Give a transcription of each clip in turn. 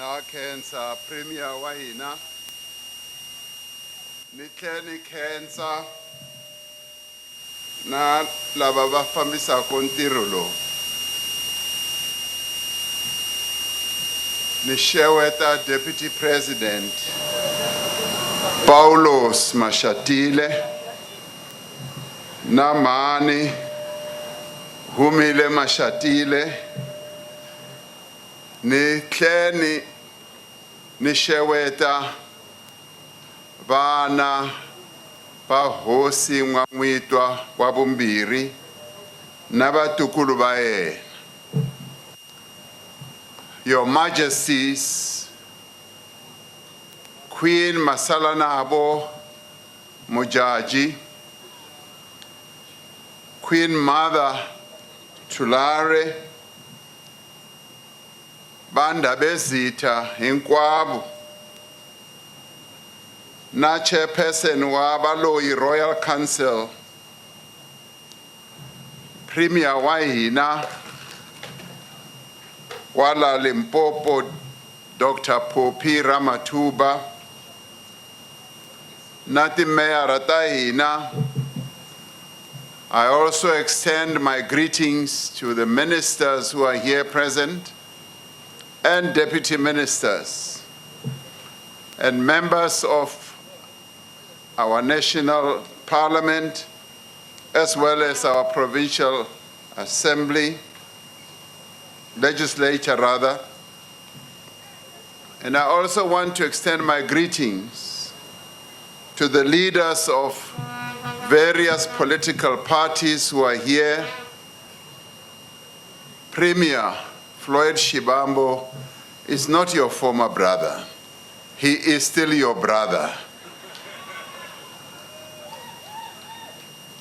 na khensa premier wa hina ni tlhela khensa na lava va fambisaka ntirho lowu. Ni xeweta Deputy President Paulos Mashatile na mhani Humile Mashatile, ni tlhela ni xeweta vana va Hosi N'wamitwa wa vumbirhi na vatukulu va yena. Your Majesties, Queen Masalanabo Mojaji, Queen Mother Tulare, Banda Bezita hinkwavo, na Chairperson wa Valoyi Royal Council, Premier wa hina wala Limpopo Dr. Phylia N'wamitwa II, na timeyara ta hina. I also extend my greetings to the ministers who are here present and deputy ministers and members of our national parliament as well as our provincial assembly, legislature rather. And I also want to extend my greetings to the leaders of various political parties who are here. Premier Floyd Shivambu is not your former brother. He is still your brother.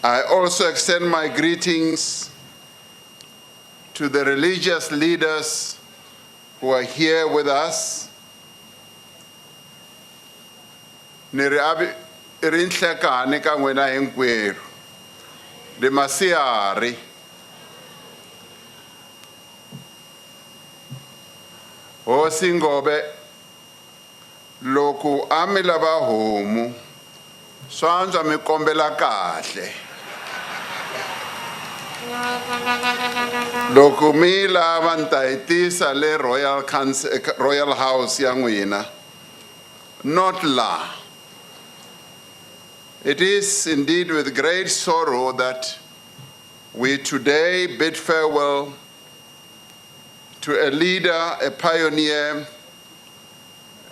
I also extend my greetings to the religious leaders who are here with us. Rinhlekani ka n'wina hinkwerhu, le masihari. Hosi Ngobe, loko a mi lava homu, swantswa mi kombela kahle. Loko mi lava ni ta yi tisa le Royal House ya n'wina, not la. It is indeed with great sorrow that we today bid farewell to a leader, a pioneer,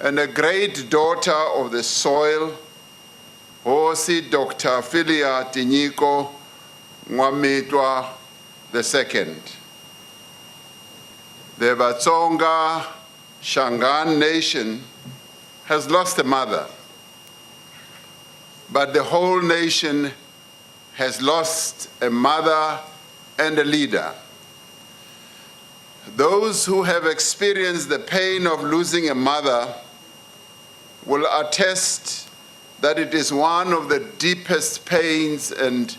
and a great daughter of the soil, Hosi Dr. Phylia N'wamitwa II. The Vatsonga Shangaan nation has lost a mother, but the whole nation has lost a mother and a leader. Those who have experienced the pain of losing a mother will attest that it is one of the deepest pains and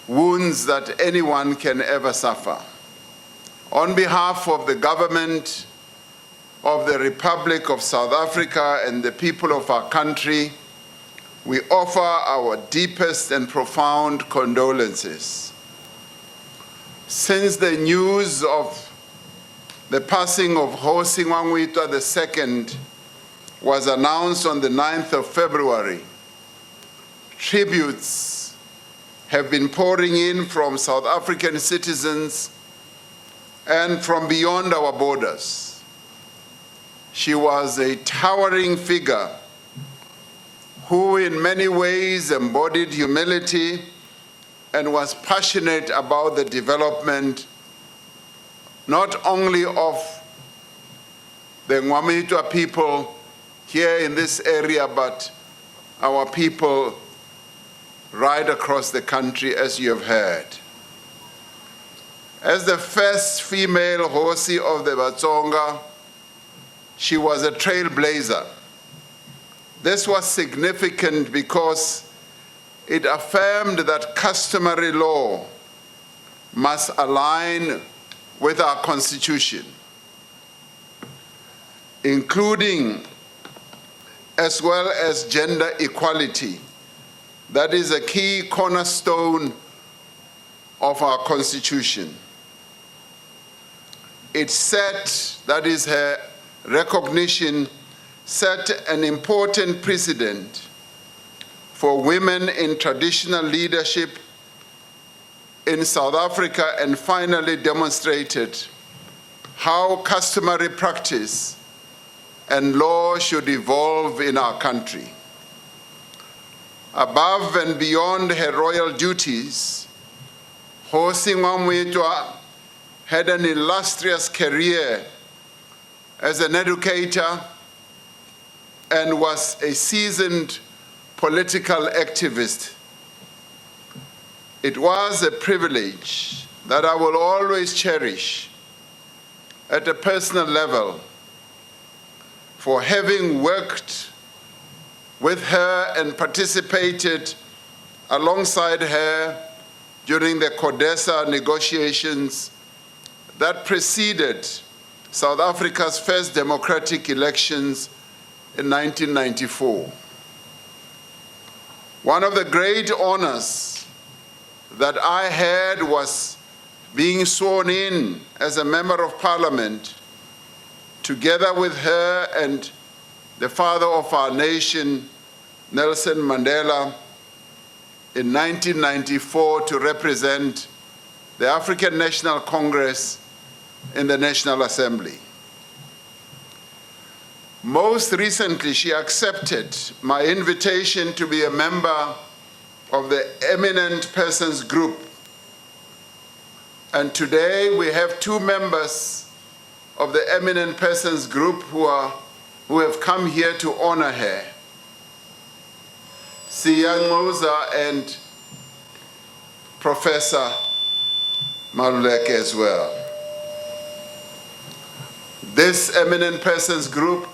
wounds that anyone can ever suffer. On behalf of the government of the Republic of South Africa and the people of our country, we offer our deepest and profound condolences. Since the news of the passing of Hosi N'wamitwa II was announced on the 9th of February, tributes have been pouring in from South African citizens and from beyond our borders. She was a towering figure who in many ways embodied humility and was passionate about the development not only of the N'wamitwa people here in this area, but our people right across the country, as you have heard. As the first female Hosi of the Vatsonga, she was a trailblazer. This was significant because it affirmed that customary law must align with our Constitution. including as well as gender equality. That is a key cornerstone of our Constitution. It set, that is her recognition, set an important precedent for women in traditional leadership in South Africa, and finally demonstrated how customary practice and law should evolve in our country. Above and beyond her royal duties, Hosi N'wamitwa had an illustrious career as an educator and was a seasoned political activist. It was a privilege that I will always cherish at a personal level for having worked with her and participated alongside her during the CODESA negotiations that preceded South Africa's first democratic elections in 1994. One of the great honors that I had was being sworn in as a member of parliament, together with her and the father of our nation, Nelson Mandela, in 1994 to represent the African National Congress in the National Assembly. Most recently, she accepted my invitation to be a member of the Eminent Persons Group. And today we have two members of the Eminent Persons Group who have come here to honor her, Siyangoza and Professor Maluleke as well. This Eminent Persons Group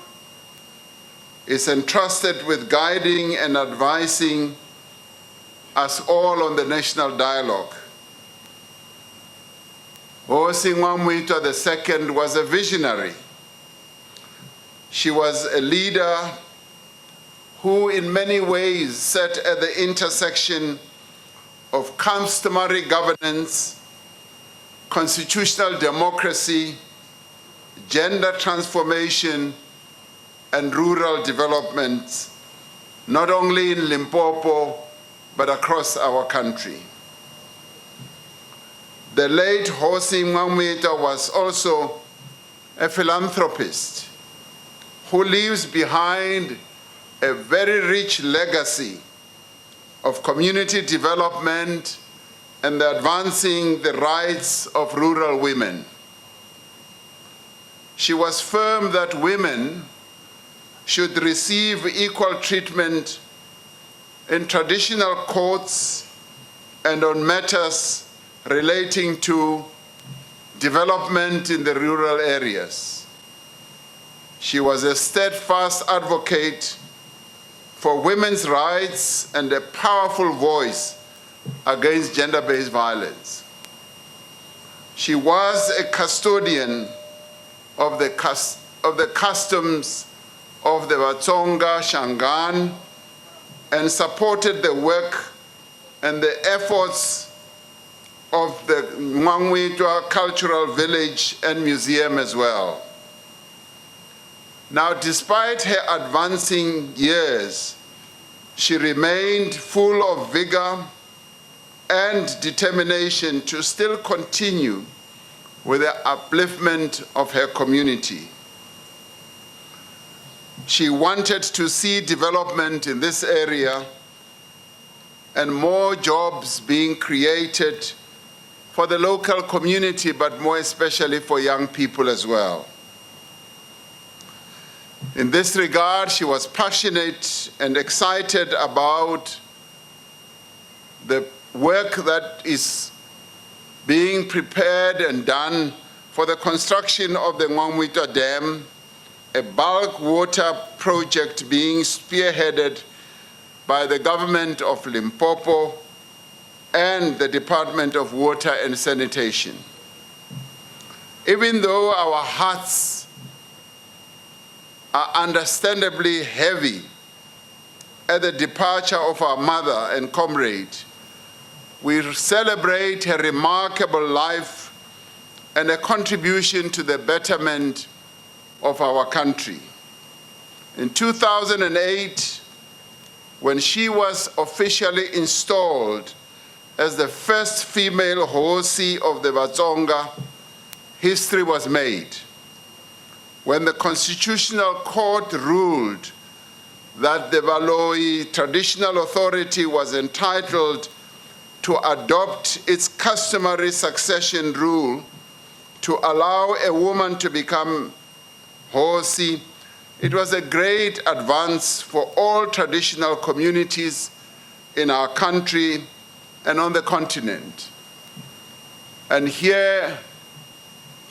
is entrusted with guiding and advising us all on the national dialogue. Hosi N'wamitwa II was a visionary. She was a leader who in many ways sat at the intersection of customary governance, constitutional democracy, gender transformation, and rural development, not only in Limpopo, but across our country. The late Hosi N'wamitwa was also a philanthropist who leaves behind a very rich legacy of community development and advancing the rights of rural women. She was firm that women should receive equal treatment in traditional courts and on matters relating to development in the rural areas. She was a steadfast advocate for women's rights and a powerful voice against gender-based violence. She was a custodian of the customs of the Vatsonga Shangaan and supported the work and the efforts of the N'wamitwa Cultural Village and Museum as well. Now, despite her advancing years, she remained full of vigor and determination to still continue with the upliftment of her community. She wanted to see development in this area and more jobs being created for the local community, but more especially for young people as well. In this regard, she was passionate and excited about the work that is being prepared and done for the construction of the N'wamitwa Dam, a bulk water project being spearheaded by the government of Limpopo and the Department of Water and Sanitation. Even though our hearts are understandably heavy at the departure of our mother and comrade, we celebrate her remarkable life and a contribution to the betterment of our country. In 2008, when she was officially installed as the first female Hosi of the Vatsonga, history was made. When the Constitutional Court ruled that the Valoyi traditional authority was entitled to adopt its customary succession rule to allow a woman to become Hosi, it was a great advance for all traditional communities in our country and on the continent. And here,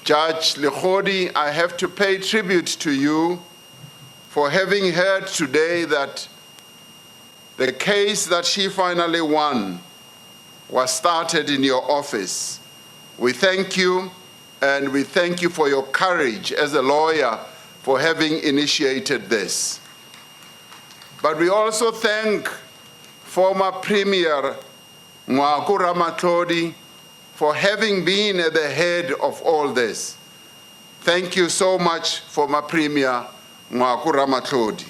Judge Lekhodi, I have to pay tribute to you for having heard today that the case that she finally won was started in your office. We thank you, and we thank you for your courage as a lawyer for having initiated this. But we also thank former Premier N'wamitwa II for having been at the head of all this. Thank you so much, former Premier N'wamitwa II.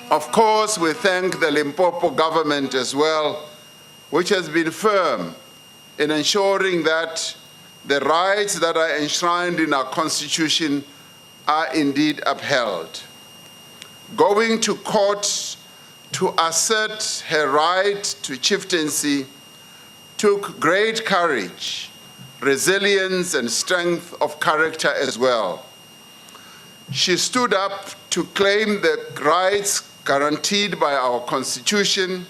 Of course, we thank the Limpopo government as well, which has been firm in ensuring that the rights that are enshrined in our Constitution are indeed upheld. Going to court to assert her right to chieftaincy took great courage, resilience, and strength of character as well. She stood up to claim the rights guaranteed by our Constitution.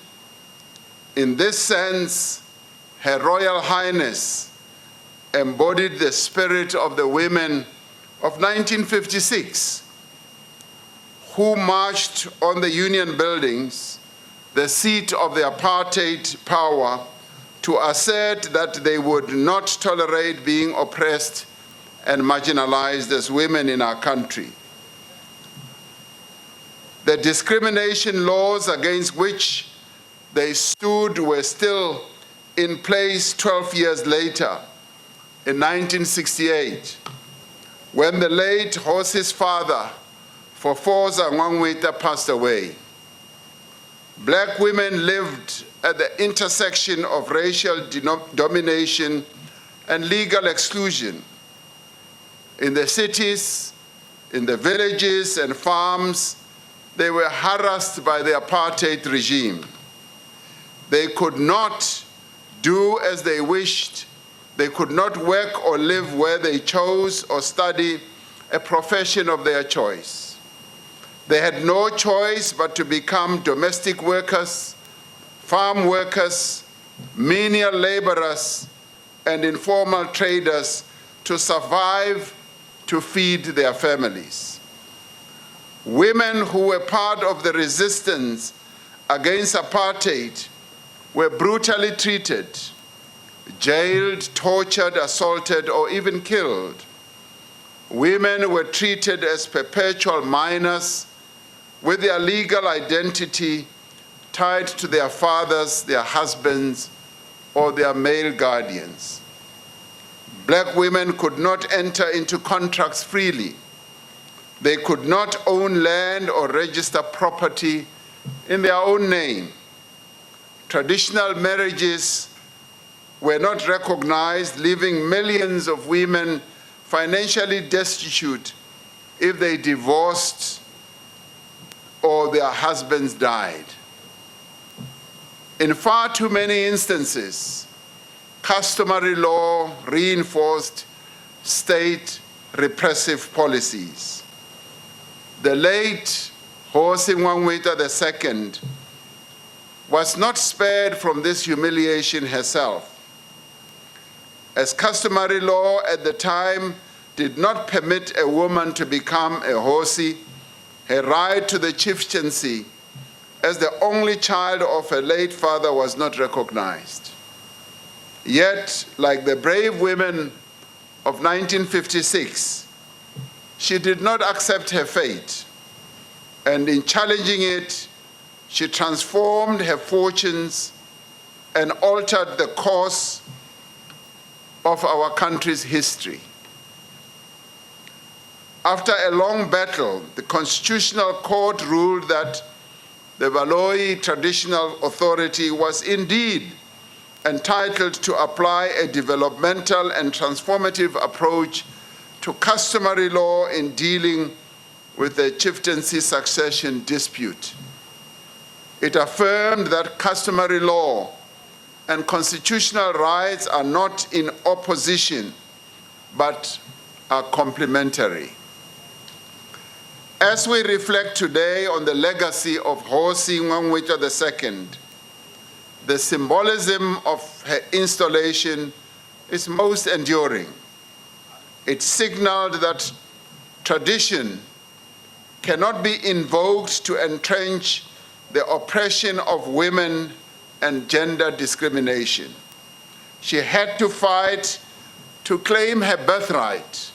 In this sense, Her Royal Highness embodied the spirit of the women of 1956, who marched on the Union buildings, the seat of the apartheid power, to assert that they would not tolerate being oppressed and marginalized as women in our country. The discrimination laws against which they stood were still in place 12 years later, in 1968, when the late Hosi's father, Hosi N'wamitwa, passed away. Black women lived at the intersection of racial domination and legal exclusion. In the cities, in the villages and farms, they were harassed by the apartheid regime. They could not do as they wished. They could not work or live where they chose or study a profession of their choice. They had no choice but to become domestic workers, farm workers, menial laborers, and informal traders to survive, to feed their families. Women who were part of the resistance against apartheid were brutally treated, jailed, tortured, assaulted, or even killed. Women were treated as perpetual minors with their legal identity tied to their fathers, their husbands, or their male guardians. Black women could not enter into contracts freely. They could not own land or register property in their own name. Traditional marriages were not recognized, leaving millions of women financially destitute if they divorced or their husbands died. In far too many instances, customary law reinforced state repressive policies. The late Hosi N'wamitwa II was not spared from this humiliation herself, as customary law at the time did not permit a woman to become a Hosi. Her right to the chieftaincy as the only child of her late father was not recognized. Yet, like the brave women of 1956, She did not accept her fate, and in challenging it, she transformed her fortunes and altered the course of our country's history. After a long battle, the Constitutional Court ruled that the Valoyi Traditional Authority was indeed entitled to apply a developmental and transformative approach to customary law in dealing with the chieftaincy succession dispute. It affirmed that customary law and constitutional rights are not in opposition, but are complementary. As we reflect today on the legacy of Hosi N'wamitwa II, the symbolism of her installation is most enduring. It signaled that tradition cannot be invoked to entrench the oppression of women and gender discrimination. She had to fight to claim her birthright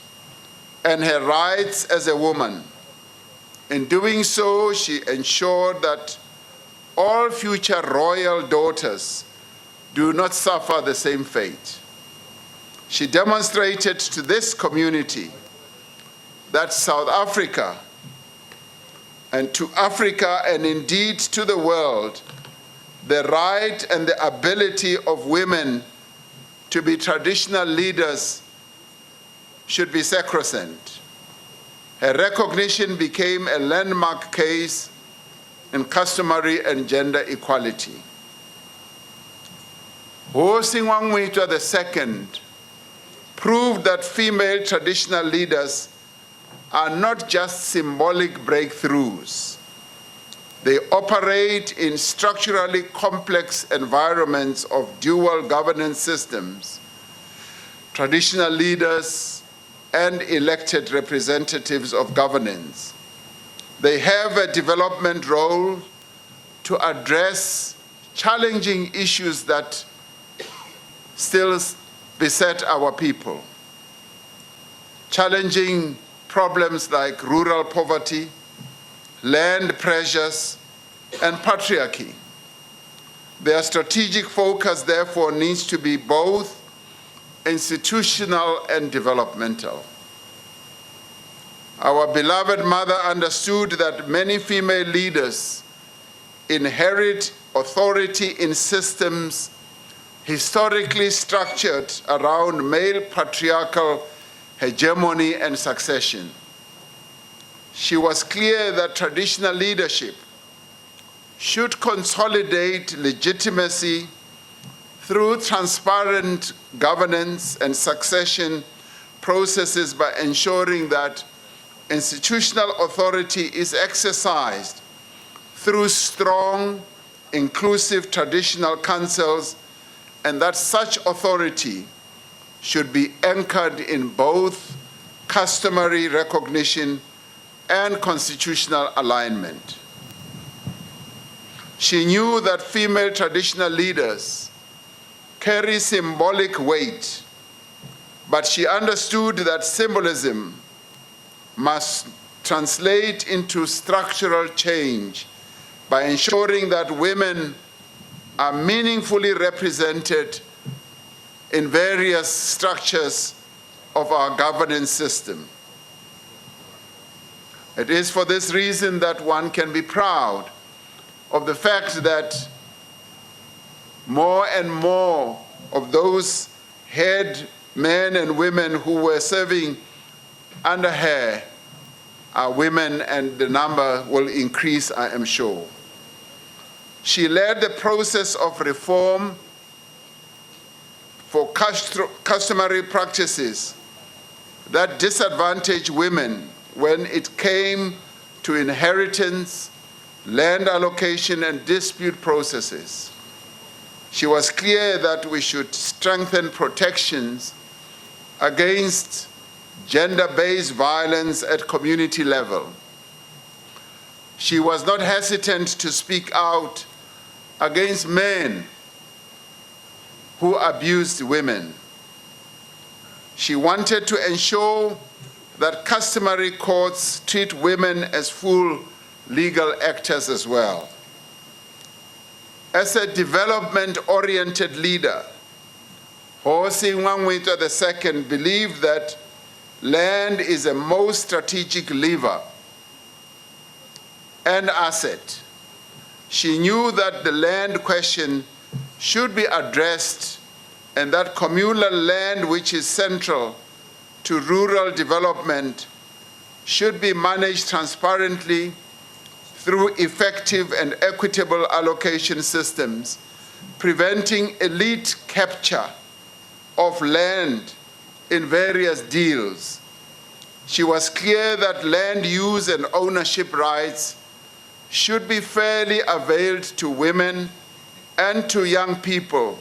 and her rights as a woman. In doing so, she ensured that all future royal daughters do not suffer the same fate. She demonstrated to this community that South Africa, and to Africa and indeed to the world, the right and the ability of women to be traditional leaders should be sacrosanct. Her recognition became a landmark case in customary and gender equality. Hosi N'wamitwa II proved that female traditional leaders are not just symbolic breakthroughs. They operate in structurally complex environments of dual governance systems, traditional leaders, and elected representatives of governance. They have a development role to address challenging issues that still beset our people. Challenging problems like rural poverty, land pressures, and patriarchy. Their strategic focus, therefore, needs to be both institutional and developmental. Our beloved mother understood that many female leaders inherit authority in systems historically structured around male patriarchal hegemony and succession. She was clear that traditional leadership should consolidate legitimacy through transparent governance and succession processes by ensuring that institutional authority is exercised through strong, inclusive traditional councils, and that such authority should be anchored in both customary recognition and constitutional alignment. She knew that female traditional leaders carry symbolic weight, but she understood that symbolism must translate into structural change by ensuring that women are meaningfully represented in various structures of our governance system. It is for this reason that one can be proud of the fact that more and more of those head men and women who were serving under her are women, and the number will increase, I am sure. She led the process of reform for customary practices that disadvantage women when it came to inheritance, land allocation, and dispute processes. She was clear that we should strengthen protections against gender-based violence at community level. She was not hesitant to speak out against men who abused women. She wanted to ensure that customary courts treat women as full legal actors as well. As a development-oriented leader, Hosi N'wamitwa II believed that land is a most strategic lever and asset. She knew that the land question should be addressed and that communal land, which is central to rural development, should be managed transparently through effective and equitable allocation systems, preventing elite capture of land in various deals. She was clear that land use and ownership rights should be fairly availed to women and to young people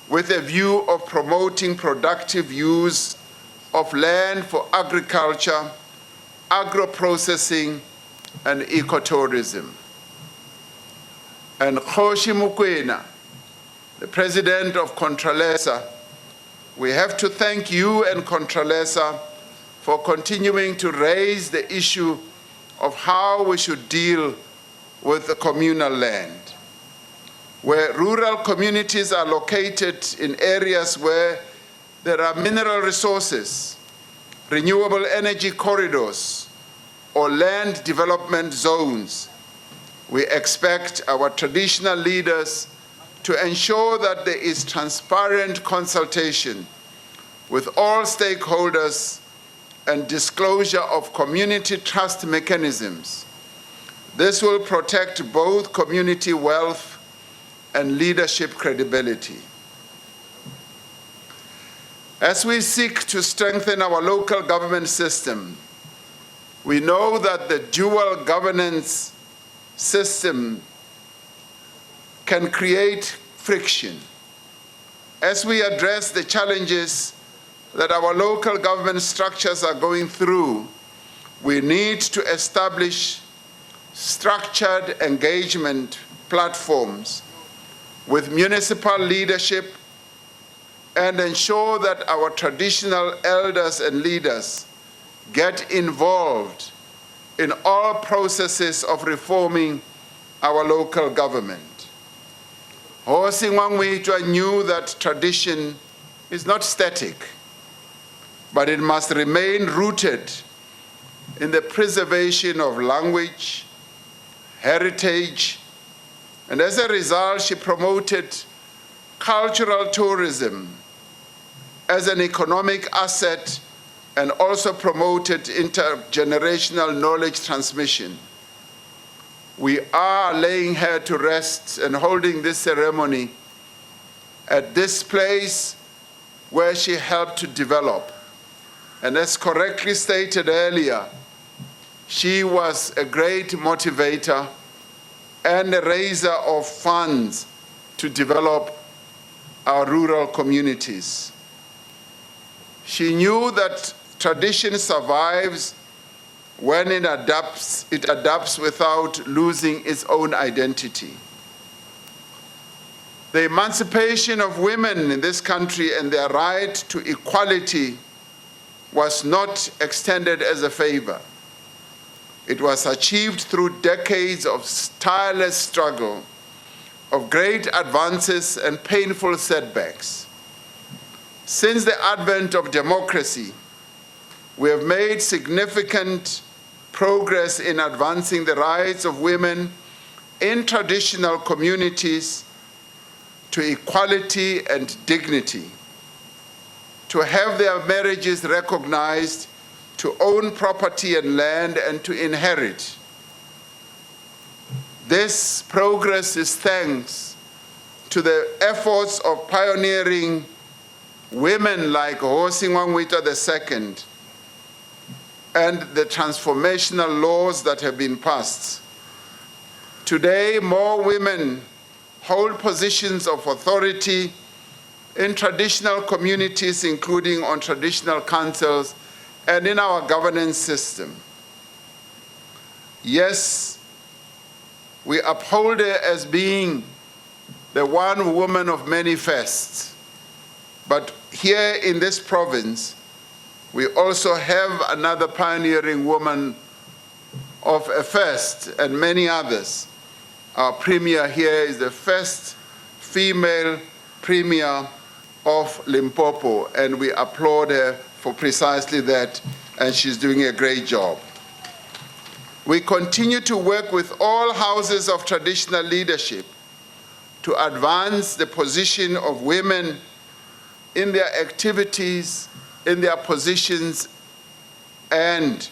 with a view of promoting productive use of land for agriculture, agro-processing, and ecotourism. And Hosi N'wamitwa, the president of Contralesa, we have to thank you and Contralesa for continuing to raise the issue of how we should deal with the communal land. Where rural communities are located in areas where there are mineral resources, renewable energy corridors, or land development zones, we expect our traditional leaders to ensure that there is transparent consultation with all stakeholders and disclosure of community trust mechanisms. This will protect both community wealth and leadership credibility. As we seek to strengthen our local government system, we know that the dual governance system can create friction. As we address the challenges that our local government structures are going through, we need to establish structured engagement platforms with municipal leadership and ensure that our traditional elders and leaders get involved in all processes of reforming our local government. Hosi N'wamitwa knew that tradition is not static, but it must remain rooted in the preservation of language, heritage, and as a result, she promoted cultural tourism as an economic asset and also promoted intergenerational knowledge transmission. We are laying her to rest and holding this ceremony at this place where she helped to develop. And as correctly stated earlier, she was a great motivator and a raiser of funds to develop our rural communities. She knew that tradition survives when it adapts without losing its own identity. The emancipation of women in this country and their right to equality was not extended as a favor. It was achieved through decades of tireless struggle, of great advances and painful setbacks. Since the advent of democracy, we have made significant progress in advancing the rights of women in traditional communities to equality and dignity, to have their marriages recognized, to own property and land, and to inherit. This progress is thanks to the efforts of pioneering women like Hosi N'wamitwa II and the transformational laws that have been passed. Today, more women hold positions of authority in traditional communities, including on traditional councils and in our governance system. Yes, we uphold her as being the one woman of many firsts, but here in this province, We also have another pioneering woman of a first, and many others. Our premier here is the first female premier of Limpopo, and we applaud her for precisely that, and she's doing a great job. We continue to work with all houses of traditional leadership to advance the position of women in their activities, in their positions, and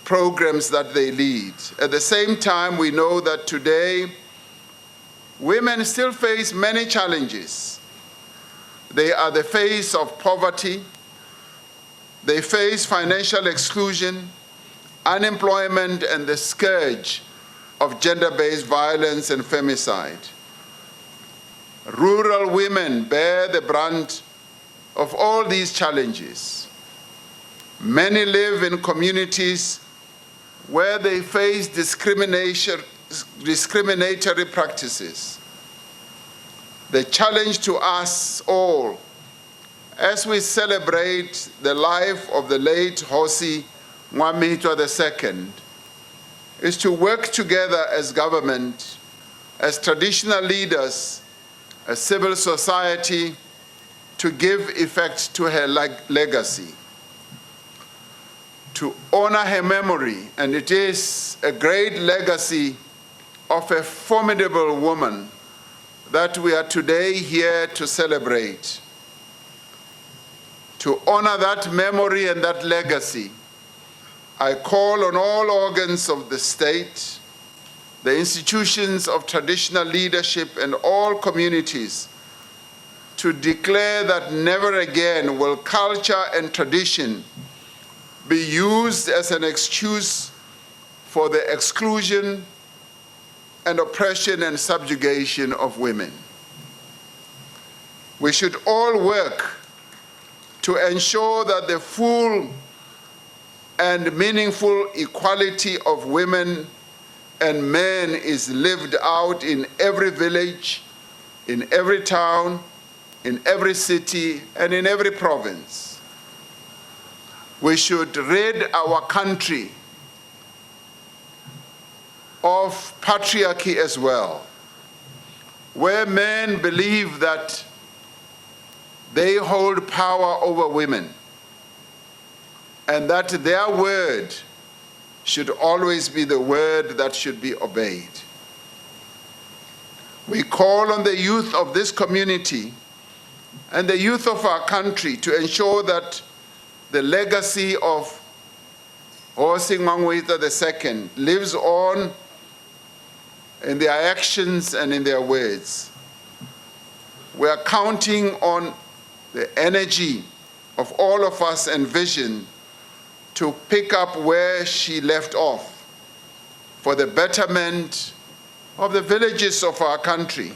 programs that they lead. At the same time, we know that today, women still face many challenges. They are the face of poverty, they face financial exclusion, unemployment, and the scourge of gender-based violence and femicide. Rural women bear the brunt of all these challenges. Many live in communities where they face discriminatory practices. The challenge to us all, as we celebrate the life of the late Hosi N'wamitwa II, is to work together as government, as traditional leaders, as civil society, to give effect to her legacy, to honor her memory. And it is a great legacy of a formidable woman that we are today here to celebrate. To honor that memory and that legacy, I call on all organs of the state, the institutions of traditional leadership, and all communities to declare that never again will culture and tradition be used as an excuse for the exclusion and oppression and subjugation of women. We should all work to ensure that the full and meaningful equality of women and men is lived out in every village, in every town, in every city, and in every province. We should rid our country of patriarchy as well, where men believe that they hold power over women and that their word should always be the word that should be obeyed. We call on the youth of this community and the youth of our country to ensure that the legacy of Hosi N'wamitwa II lives on in their actions and in their words. We are counting on the energy of all of us and vision to pick up where she left off for the betterment of the villages of our country,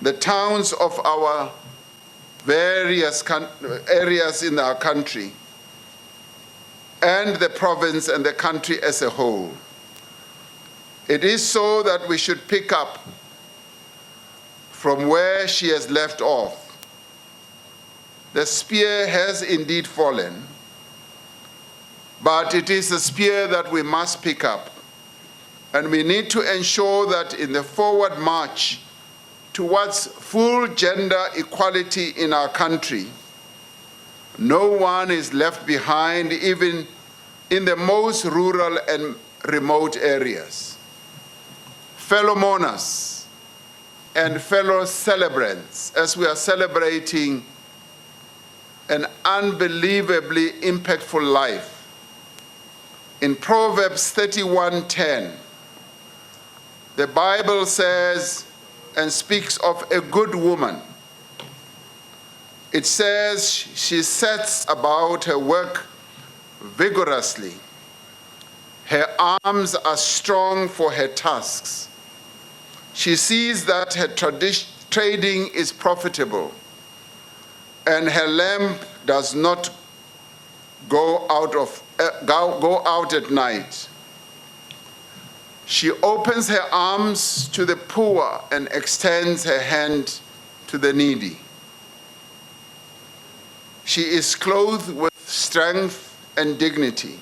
the towns of our various areas in our country, and the province and the country as a whole. It is so that we should pick up from where she has left off. The spear has indeed fallen, but it is a spear that we must pick up. And we need to ensure that in the forward march towards full gender equality in our country, no one is left behind, even in the most rural and remote areas. Fellow mourners and fellow celebrants, as we are celebrating an unbelievably impactful life, in Proverbs 31:10, the Bible says and speaks of a good woman. It says she sets about her work vigorously. Her arms are strong for her tasks. She sees that her trading is profitable, and her lamp does not go out at night. She opens her arms to the poor and extends her hand to the needy. She is clothed with strength and dignity.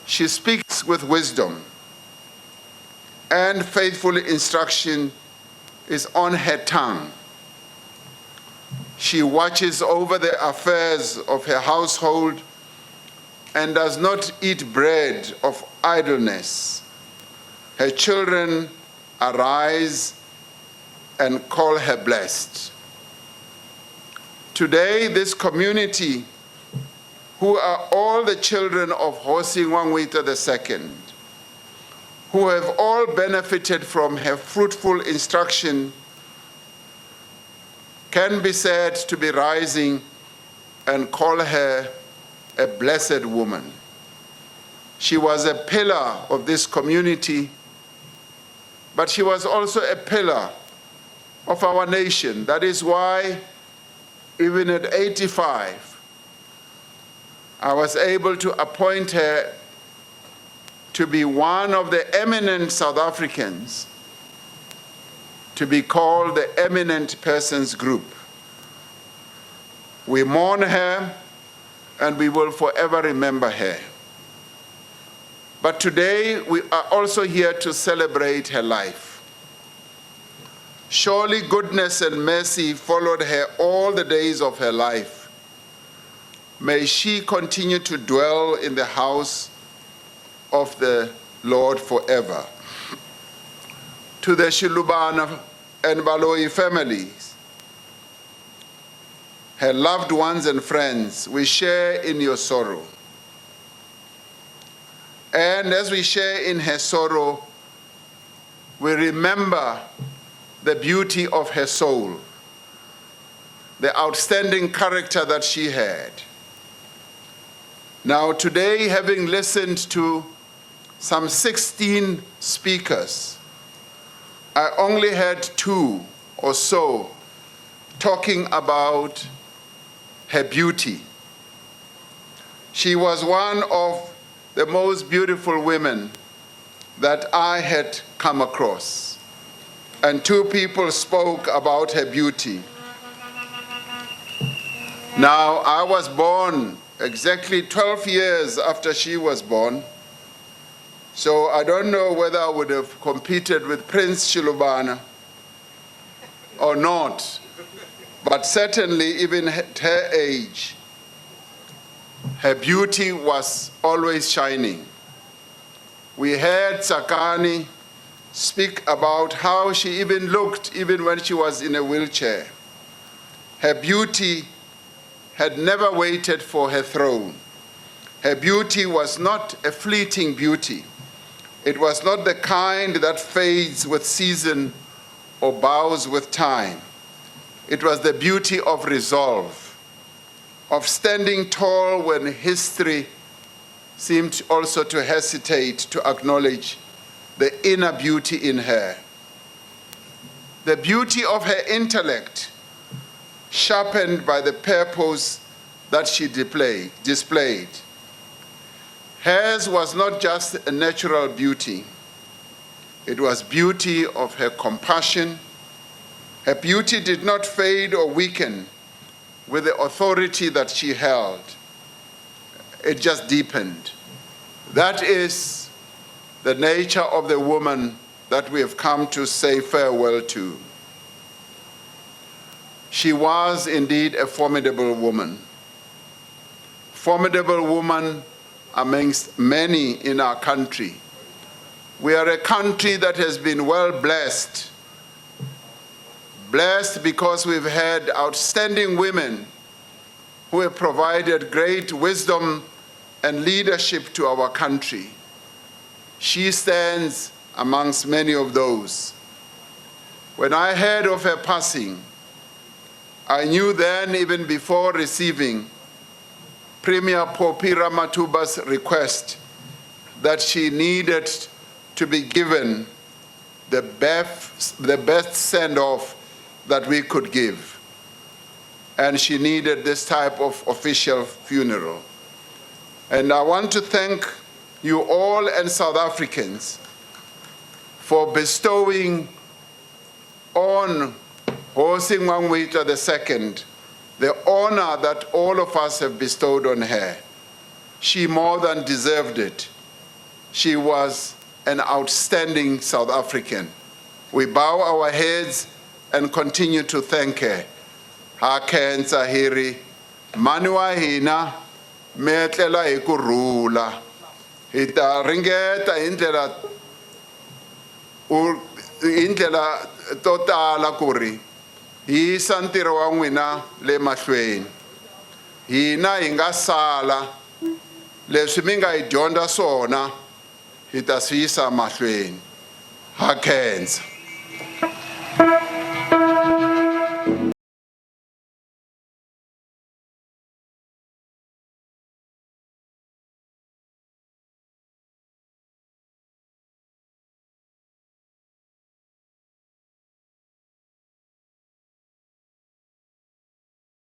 She speaks with wisdom, and faithful instruction is on her tongue. She watches over the affairs of her household and does not eat bread of idleness. Her children arise and call her blessed. Today, this community, who are all the children of Hosi N'wamitwa II, who have all benefited from her fruitful instruction, can be said to be rising and call her a blessed woman. She was a pillar of this community, but she was also a pillar of our nation. That is why, even at 85, I was able to appoint her to be one of the eminent South Africans, to be called the Eminent Persons Group. We mourn her, and we will forever remember her. But today, we are also here to celebrate her life. Surely goodness and mercy followed her all the days of her life. May she continue to dwell in the house of the Lord forever. To the Shilubana and Valoyi families, her loved ones and friends, we share in your sorrow. And as we share in her sorrow, we remember the beauty of her soul, the outstanding character that she had. Now today, having listened to some 16 speakers, I only had 2 or so talking about her beauty. She was one of the most beautiful women that I had come across. And 2 people spoke about her beauty. Now, I was born exactly 12 years after she was born, so I don't know whether I would have competed with Prince Shilubana or not, but certainly even at her age, her beauty was always shining. We heard Tsakani speak about how she even looked even when she was in a wheelchair. Her beauty had never waited for her throne. Her beauty was not a fleeting beauty. It was not the kind that fades with season or bows with time. It was the beauty of resolve, of standing tall when history seemed also to hesitate to acknowledge the inner beauty in her. The beauty of her intellect, sharpened by the purpose that she displayed. Hers was not just a natural beauty. It was beauty of her compassion. Her beauty did not fade or weaken with the authority that she held. It just deepened. That is the nature of the woman that we have come to say farewell to. She was indeed a formidable woman. Formidable woman amongst many in our country. We are a country that has been well blessed. Blessed because we've had outstanding women who have provided great wisdom and leadership to our country. She stands amongst many of those. When I heard of her passing, I knew then, even before receiving Premier Phylia N'wamitwa's request, that she needed to be given the best send-off that we could give. And she needed this type of official funeral. And I want to thank you all and South Africans for bestowing on Hosi N'wamitwa II the honor that all of us have bestowed on her. She more than deserved it. She was an outstanding South African. We bow our heads and continue to thank her. Ha khensa hiri, mani wa hina, metlela hi kurhula. Hi ta ringeta hi ndlela to tala ku ri hi yisa ntirho wa n'wina le mahlweni. Hina hi nga sala leswi mi nga hi dyondza swona hi ta swi yisa mahlweni. Ha khensa.